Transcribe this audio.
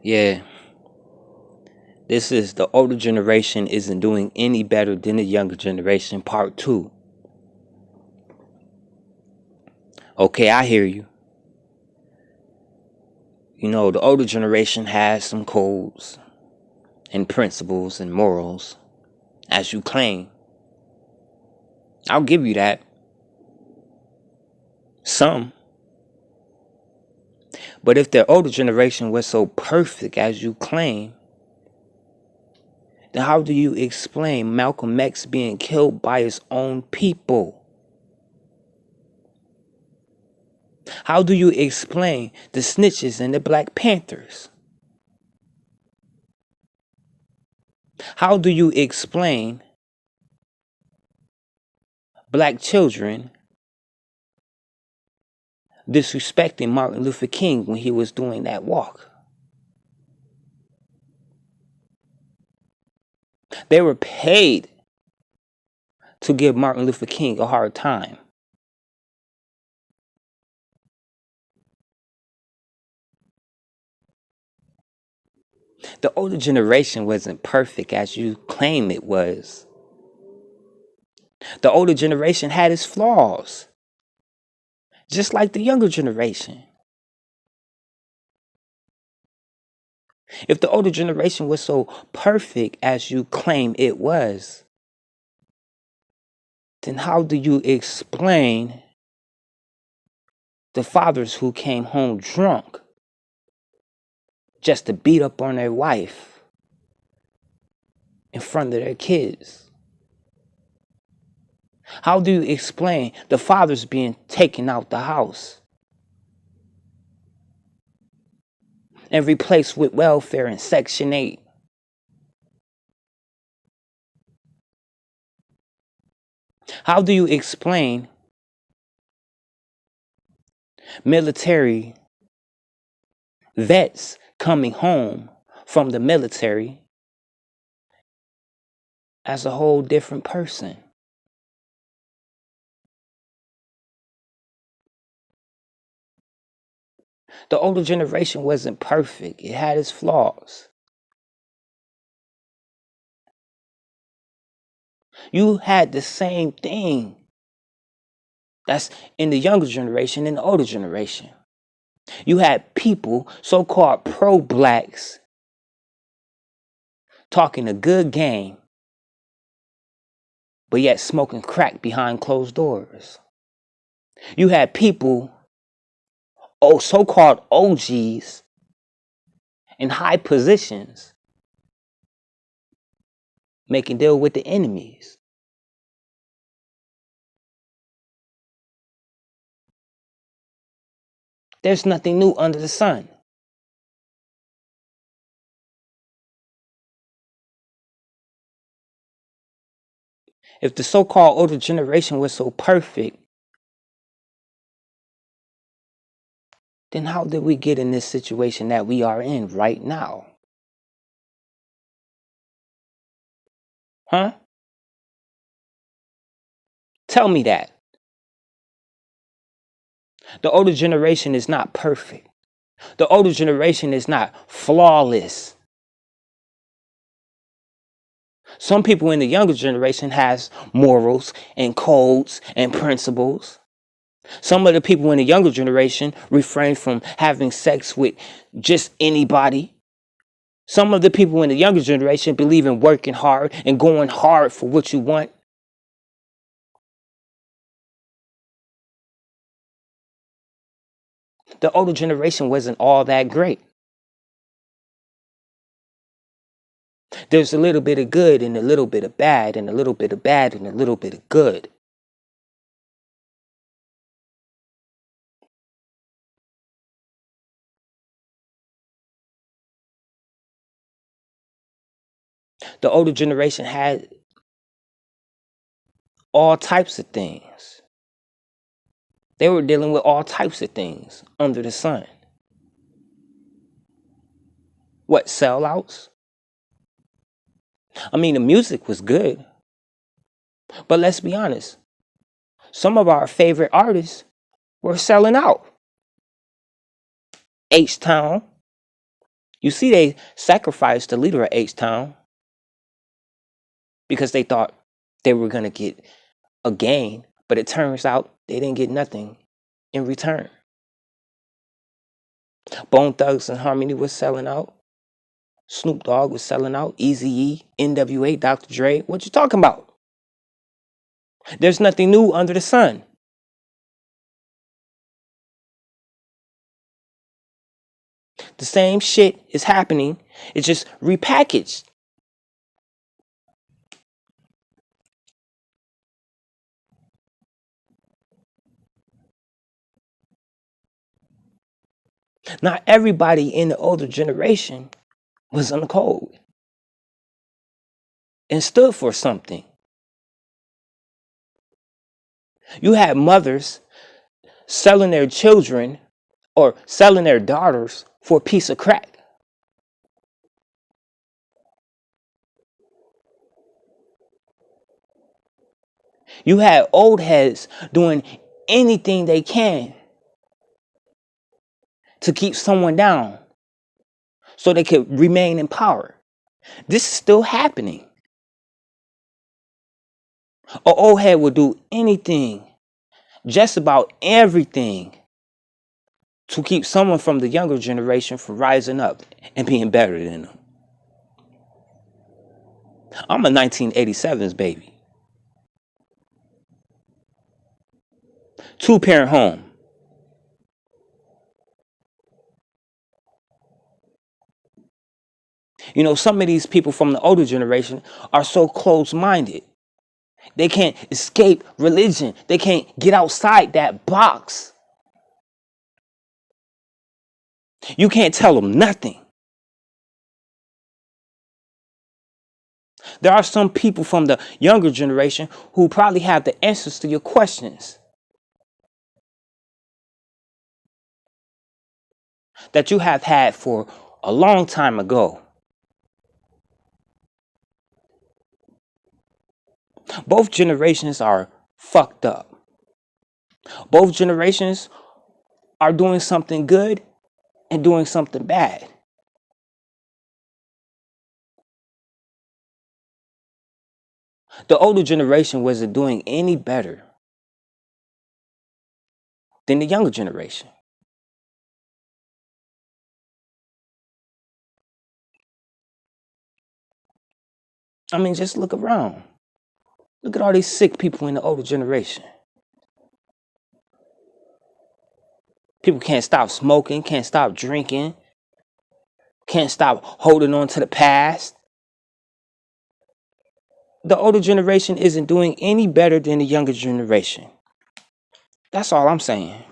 Yeah, this is the older generation isn't doing any better than the younger generation, part two. Okay, I hear you. You know, the older generation has some codes and principles and morals, as you claim. I'll give you that. Some. But if the older generation was so perfect as you claim, then how do you explain Malcolm X being killed by his own people? How do you explain the snitches and the Black Panthers? How do you explain black children disrespecting Martin Luther King when he was doing that walk? They were paid to give Martin Luther King a hard time. The older generation wasn't perfect as you claim it was. The older generation had its flaws, just like the younger generation. If the older generation was so perfect as you claim it was, then how do you explain the fathers who came home drunk just to beat up on their wife in front of their kids? How do you explain the fathers being taken out the house and replaced with welfare and Section 8? How do you explain military vets coming home from the military as a whole different person? The older generation wasn't perfect. It had its flaws. You had the same thing that's in the younger generation and the older generation. You had people, so-called pro-blacks, talking a good game, but yet smoking crack behind closed doors. You had people, so-called OGs, in high positions, making deal with the enemies. There's nothing new under the sun. If the so-called older generation was so perfect, then how did we get in this situation that we are in right now? Huh? Tell me that. The older generation is not perfect. The older generation is not flawless. Some people in the younger generation has morals and codes and principles. Some of the people in the younger generation refrain from having sex with just anybody. Some of the people in the younger generation believe in working hard and going hard for what you want. The older generation wasn't all that great. There's a little bit of good and a little bit of bad and a little bit of bad and a little bit of good. The older generation had all types of things. They were dealing with all types of things under the sun. What, sellouts? I mean, the music was good. But let's be honest. Some of our favorite artists were selling out. H-Town, You see, they sacrificed the leader of H-Town because they thought they were going to get a gain, but it turns out they didn't get nothing in return. Bone Thugs and Harmony was selling out. Snoop Dogg was selling out. Eazy-E, NWA, Dr. Dre. What you talking about? There's nothing new under the sun. The same shit is happening. It's just repackaged. Not everybody in the older generation was on the code and stood for something. You had mothers selling their children or selling their daughters for a piece of crack. You had old heads doing anything they can to keep someone down so they could remain in power. This is still happening. An old head will do anything, just about everything, to keep someone from the younger generation from rising up and being better than them. I'm a 1987's baby. 2-parent home. You know, some of these people from the older generation are so close-minded. They can't escape religion. They can't get outside that box. You can't tell them nothing. There are some people from the younger generation who probably have the answers to your questions that you have had for a long time ago. Both generations are fucked up. Both generations are doing something good and doing something bad. The older generation wasn't doing any better than the younger generation. I mean, just look around. Look at all these sick people in the older generation. People can't stop smoking, can't stop drinking, can't stop holding on to the past. The older generation isn't doing any better than the younger generation. That's all I'm saying.